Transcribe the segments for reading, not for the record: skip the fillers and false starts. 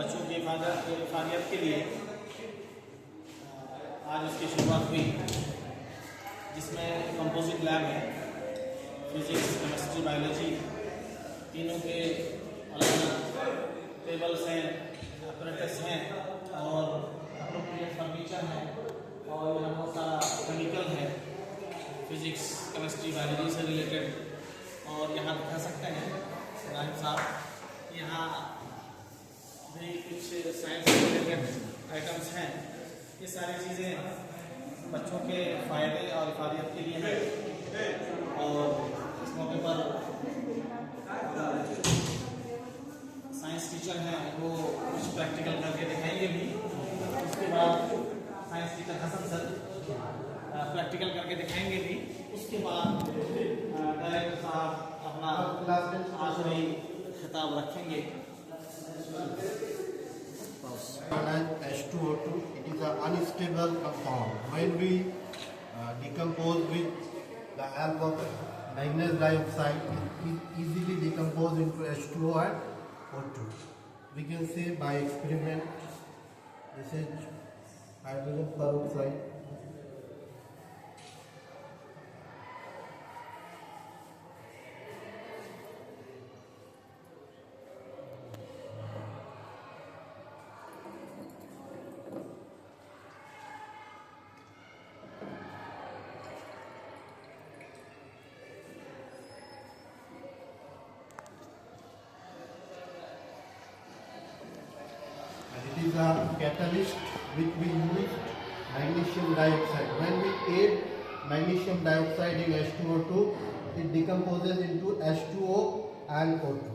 बच्चों की हिफाजत के लिए आज उसकी शुरुआत हुई, जिसमें कंपोजिट लैब है, फिजिक्स, केमिस्ट्री, बायोलॉजी तीनों के अलग अलग टेबल्स हैं, अपरेटस हैं और अप्रोप्रिएट फर्नीचर है और यहाँ बहुत सारा केमिकल है फिजिक्स, केमिस्ट्री, बायोलॉजी से रिलेटेड। और यहाँ दिखा सकते हैं राहिब साहब, यहाँ भी कुछ साइंस से रिलेटेड आइटम्स हैं। ये सारी चीज़ें बच्चों के फ़ायदे और हिफाजत के लिए हैं। और इस मौके पर साइंस टीचर हैं, वो कुछ प्रैक्टिकल करके दिखाएंगे भी। उसके बाद science teacher Hasan sir practical करके दिखाएंगे भी। उसके बाद डायरेक्टर साहब अपना आखिरी खिताब रखेंगे। H2O2, it is an unstable compound. When we decompose with the help of manganese dioxide, it easily decomposes into H2O and O2. We can say by experiment, this is hydrogen peroxide. It is a catalyst which we use magnesium dioxide. When we add magnesium dioxide in H2O2, it decomposes into H2O and O2.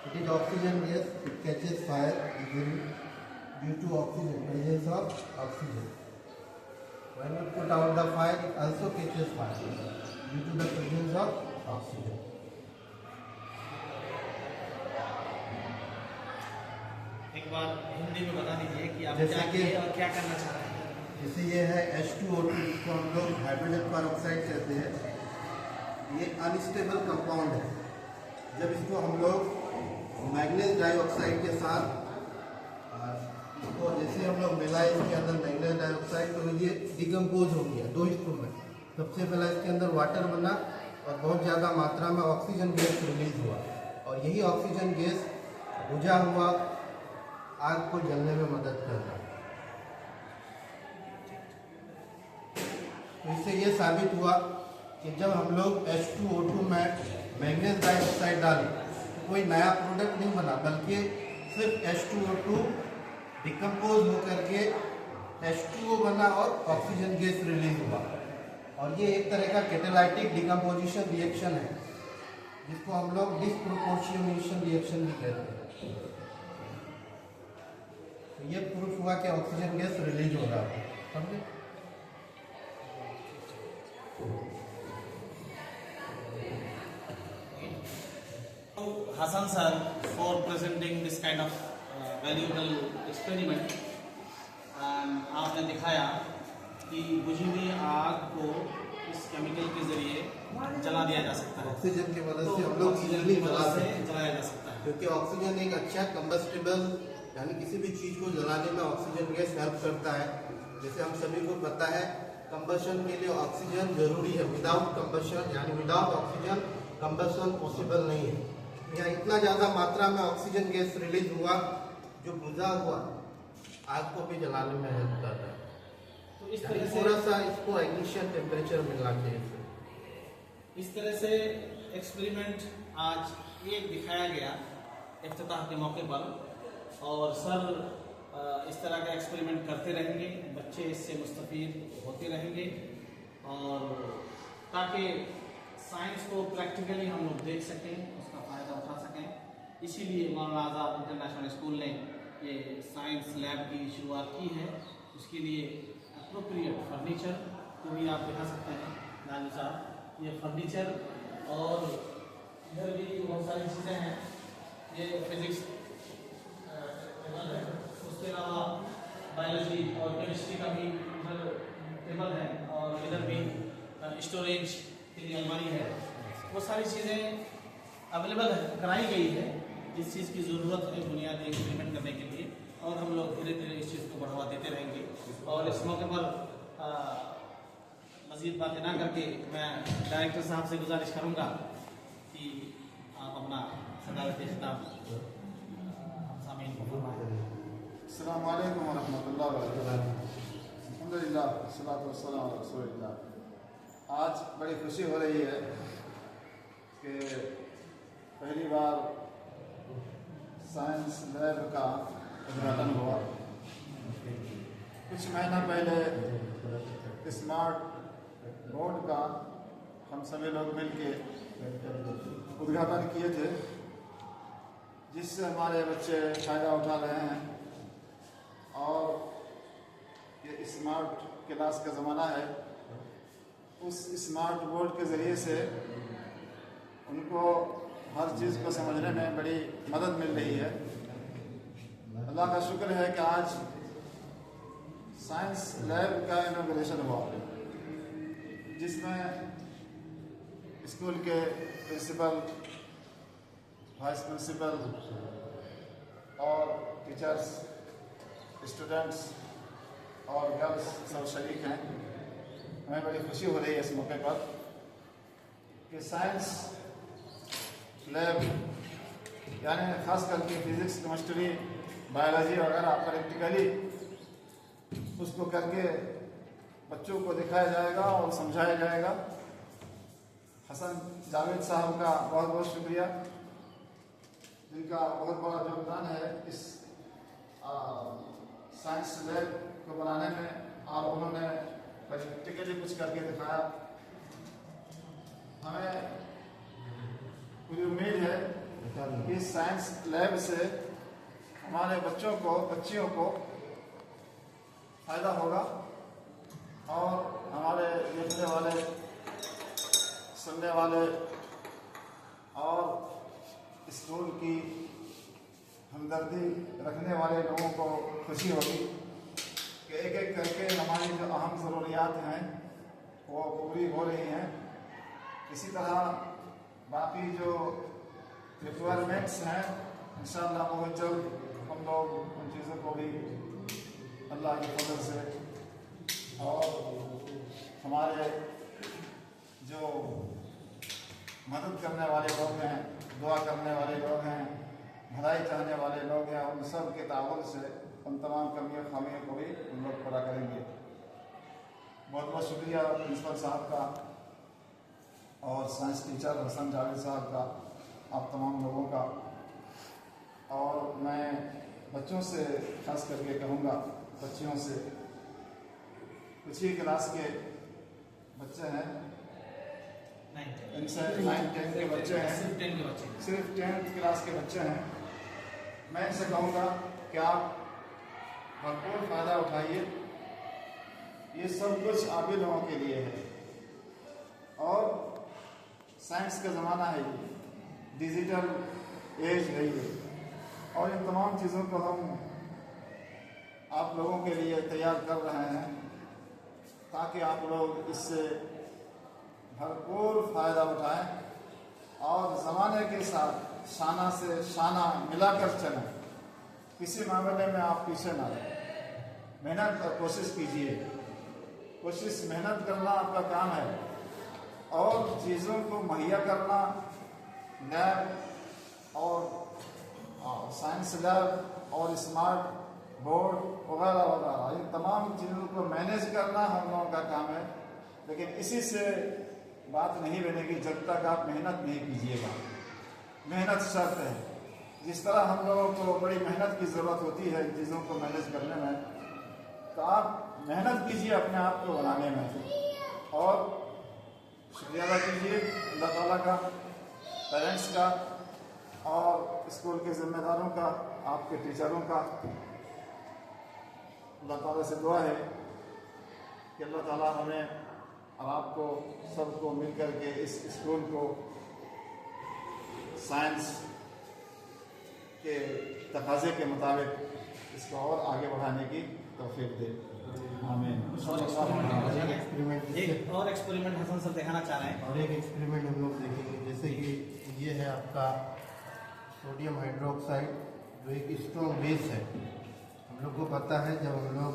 It is oxygen gas, it catches fire easily due to oxygen, presence of oxygen. When we put out the fire, it also catches fire due to the presence of oxygen. एक बार हिंदी में बता दीजिए कि आप जैसे कि और क्या करना चाह रहे हैं। जैसे ये है H2O2, जिसको हम लोग हाइड्रोजन पेरोक्साइड कहते हैं। ये अनस्टेबल कंपाउंड है। जब इसको हम लोग मैग्नीज डाइऑक्साइड के साथ इसको जैसे हम लोग मिलाए इसके अंदर मैग्नीज डाइऑक्साइड, तो ये डिकम्पोज हो गया दो हिस्सों में। सबसे पहला इसके अंदर वाटर बना और बहुत ज़्यादा मात्रा में ऑक्सीजन गैस रिलीज हुआ, और यही ऑक्सीजन गैस बुझा हुआ आग को जलने में मदद कर रहा है। तो इससे ये साबित हुआ कि जब हम लोग H2O2 में मैग्नीज डाइऑक्साइड डालें तो कोई नया प्रोडक्ट नहीं बना, बल्कि सिर्फ H2O2 डिकम्पोज होकर के H2O बना और ऑक्सीजन गैस रिलीज हुआ। और ये एक तरह का कैटालाइटिक डिकम्पोजिशन रिएक्शन है, जिसको हम लोग डिस्प्रोपोर्शनेशन रिएक्शन भी कहते हैं। तो ये प्रूफ हुआ कि ऑक्सीजन गैस रिलीज हो रहा है, समझे? Hasan sir for presenting this kind of valuable experiment, and आपने दिखाया कि बुझी हुई आग को इस केमिकल के जरिए जला दिया जा सकता है। ऑक्सीजन की मदद से हम लोग इजीली जलाया जा सकता है, क्योंकि ऑक्सीजन एक अच्छा कंबस्टिबल, यानी किसी भी चीज़ को जलाने में ऑक्सीजन गैस हेल्प करता है। जैसे हम सभी को पता है कंबशन के लिए ऑक्सीजन जरूरी है। विदाउट कंबशन यानी विदाउट ऑक्सीजन कंबशन पॉसिबल नहीं है। यहाँ इतना ज़्यादा मात्रा में ऑक्सीजन गैस रिलीज हुआ जो बुझा हुआ आग को भी जलाने में हेल्प कर रहा है। तो इस तरह से थोड़ा सा इसको इग्निशन टेम्परेचर मिलना चाहिए। इस तरह से एक्सपेरिमेंट आज एक दिखाया गया इफ्तिताह के मौके पर, और सर इस तरह का एक्सपेरिमेंट करते रहेंगे, बच्चे इससे मुस्तफ़ीद होते रहेंगे, और ताकि साइंस को प्रैक्टिकली हम लोग देख सकें, उसका फ़ायदा उठा सकें। इसीलिए मौलाना आज़ाद इंटरनेशनल स्कूल ने ये साइंस लैब की शुरुआत की है। उसके लिए अप्रोप्रिएट फर्नीचर को भी आप दिखा सकते हैं नानी साहब, ये फर्नीचर, और इधर भी बहुत सारी चीज़ें हैं। ये फिज़िक्स टेबल है, उसके अलावा बायोलॉजी और केमिस्ट्री का भी इधर टेबल है, और इधर भी स्टोरेज के लिए अलमारी है। वो सारी चीज़ें अवेलेबल कराई गई है जिस चीज़ की ज़रूरत है बुनियादी एक्सपेरिमेंट करने के लिए, और हम लोग धीरे धीरे इस चीज़ को बढ़ावा देते रहेंगे। और इस मौके पर मज़ीद बातें ना करके मैं डायरेक्टर साहब से गुजारिश करूँगा कि आप अपना सदारती खिताब सामीन को फरमाएं। अस्सलाम वालेकुम वरहमतुल्लाहि वबरकातुहू। अल्हम्दुलिल्लाह वस्सलातु वस्सलामु अला रसूलिल्लाह। आज बड़ी खुशी हो रही है कि पहली बार साइंस लैब का उद्घाटन हुआ। कुछ महीना पहले स्मार्ट बोर्ड का हम सभी लोग मिलके उद्घाटन किए थे, जिससे हमारे बच्चे फ़ायदा उठा रहे हैं। और ये स्मार्ट क्लास का ज़माना है, उस स्मार्ट बोर्ड के ज़रिए से उनको हर चीज़ को समझने में बड़ी मदद मिल रही है। अल्लाह का शुक्र है कि आज साइंस लैब का इनॉग्रेशन हुआ, जिसमें स्कूल के प्रिंसिपल, वाइस प्रिंसिपल और टीचर्स, स्टूडेंट्स और गर्ल्स सब शरीक हैं। हमें बड़ी खुशी हो रही है इस मौके पर कि साइंस लैब यानी ख़ास करके फिज़िक्स, केमिस्ट्री, बायोलॉजी वगैरह प्रैक्टिकली उसको करके बच्चों को दिखाया जाएगा और समझाया जाएगा। हसन जावेद साहब का बहुत बहुत शुक्रिया, जिनका बहुत बड़ा योगदान है इस साइंस लैब को बनाने में, और उन्होंने प्रैक्टिकली कुछ करके दिखाया। हमें पूरी उम्मीद है कि साइंस लैब से हमारे बच्चों को, बच्चियों को फ़ायदा होगा, और हमारे देखने वाले, सुनने वाले और स्कूल की हमदर्दी रखने वाले लोगों को खुशी होगी कि एक एक करके हमारी जो अहम ज़रूरियात हैं वो पूरी हो रही हैं। इसी तरह बाकी जो रिक्वायरमेंट्स हैं इंशाअल्लाह बहुत जल्द हम लोग उन चीज़ों को भी अल्लाह के फजल से, और हमारे जो मदद करने वाले लोग हैं, दुआ करने वाले लोग हैं, भलाई चाहने वाले लोग हैं, उन सब के ताउन से उन तमाम कमियों खामियों को भी हम लोग पूरा करेंगे। बहुत बहुत शुक्रिया प्रिंसिपल साहब का और साइंस टीचर हसन जावेद साहब का, आप तमाम लोगों का। और मैं बच्चों से खास करके कहूँगा, बच्चियों से, कुछ ही क्लास के बच्चे हैं, इनसे 9-10 के बच्चे हैं, सिर्फ 10th क्लास के बच्चे हैं। मैं इनसे कहूँगा कि आप भरपूर फ़ायदा उठाइए। ये सब कुछ आप ही लोगों के लिए है, और साइंस का ज़माना है, ये डिजिटल एज है ये, और इन तमाम चीज़ों को हम आप लोगों के लिए तैयार कर रहे हैं ताकि आप लोग इससे भरपूर फ़ायदा उठाएं और ज़माने के साथ शाना से शाना मिलाकर चलें। किसी मामले में आप पीछे ना रहें, मेहनत और कोशिश कीजिए। कोशिश, मेहनत करना आपका काम है, और चीज़ों को मुहैया करना, लैब और साइंस लैब और स्मार्ट बोर्ड वगैरह वगैरह, इन तमाम चीज़ों को मैनेज करना हम लोगों का काम है। लेकिन इसी से बात नहीं बनेगी जब तक आप मेहनत नहीं कीजिएगा। मेहनत शर्त है। जिस तरह हम लोगों को बड़ी मेहनत की ज़रूरत होती है इन चीज़ों को मैनेज करने में, तो आप मेहनत कीजिए अपने आप को बनाने में और शुक्रिया अदा कीजिए अल्लाह ताला का, पेरेंट्स का और स्कूल के जिम्मेदारों का, आपके टीचरों का। अल्लाह ताला से दुआ है कि अल्लाह ताला हमें और आपको सबको मिलकर के इस स्कूल को साइंस के तकाजे के मुताबिक इसको और आगे बढ़ाने की तौफीक दे। आमीन। एक और एक्सपेरिमेंट हसन सर दिखाना चाह रहे हैं। और एक एक्सपेरिमेंट हम लोग देखेंगे, जैसे कि ये है आपका सोडियम हाइड्रोक्साइड जो एक स्ट्रॉन्ग बेस है। हम लोग को पता है जब हम लोग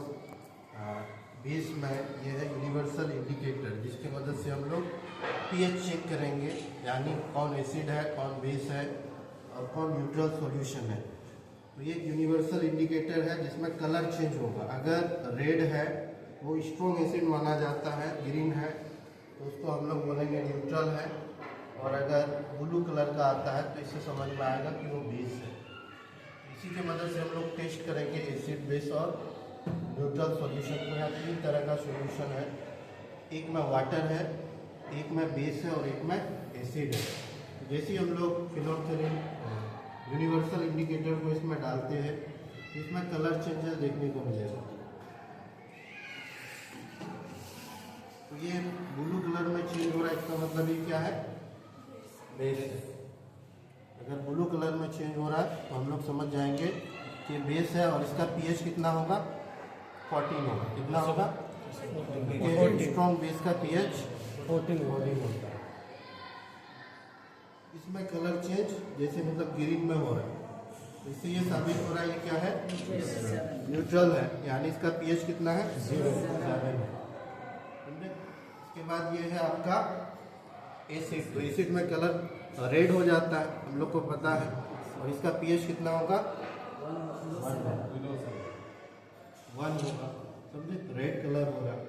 बेस में ये है यूनिवर्सल इंडिकेटर, जिसकी मदद से हम लोग पीएच चेक करेंगे, यानी कौन एसिड है, कौन बेस है और कौन न्यूट्रल सॉल्यूशन है। तो ये यूनिवर्सल इंडिकेटर है जिसमें कलर चेंज होगा। अगर रेड है वो स्ट्रॉन्ग एसिड माना जाता है, ग्रीन है तो उसको हम लोग बोलेंगे न्यूट्रल है, और अगर ब्लू कलर का आता है तो इससे समझ में आएगा कि वो बेस है। इसी की मदद से हम लोग टेस्ट करेंगे एसिड, बेस और न्यूट्रल सॉल्यूशन को। यहाँ 3 तरह का सॉल्यूशन है, एक में वाटर है, एक में बेस है और एक में एसिड है। जैसे हम लोग फिनोल्फथालीन यूनिवर्सल इंडिकेटर को इसमें डालते हैं तो इसमें कलर चेंजेस देखने को मिलेगा। तो ये ब्लू कलर में चेंज हो रहा है, इसका मतलब ये क्या है, बेस है। अगर ब्लू कलर में चेंज हो रहा है तो हम लोग समझ जाएंगे कि बेस है और इसका पीएच कितना होगा, 14 होगा। कितना होगा, स्ट्रॉन्ग बेस का पीएच 14 होता है। इसमें कलर चेंज जैसे मतलब ग्रीन में हो रहा है, इससे ये साबित हो रहा है ये क्या है, न्यूट्रल है, यानी इसका पीएच कितना है, 0.7 है। इसके बाद ये है आपका एसिड। तो एसिड में कलर रेड हो जाता है, हम लोग को पता है, और इसका पीएच कितना होगा, 1 होगा। समझे, रेड कलर हो रहा है।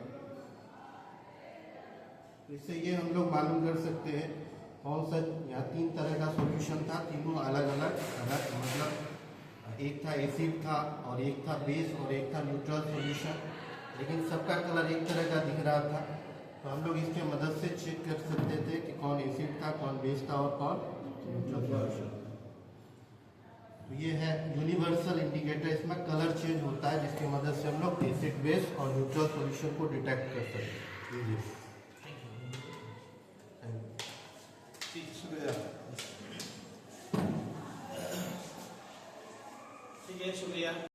इससे ये हम लोग मालूम कर सकते हैं कौन सा, यहाँ 3 तरह का सॉल्यूशन था, तीनों अलग अलग मतलब एक था एसिड था और एक था बेस और एक था न्यूट्रल सॉल्यूशन, लेकिन सबका कलर एक तरह का दिख रहा था। तो हम लोग इसके मदद से चेक कर सकते थे कि कौन एसिड था, कौन बेस था और कौन न्यूट्रल सॉल्यूशन। तो ये है यूनिवर्सल इंडिकेटर, इसमें कलर चेंज होता है जिसकी मदद से हम लोग एसिड, बेस और न्यूट्रल सॉल्यूशन को डिटेक्ट कर सकते हैं। शुक्रिया। ठीक है, शुक्रिया।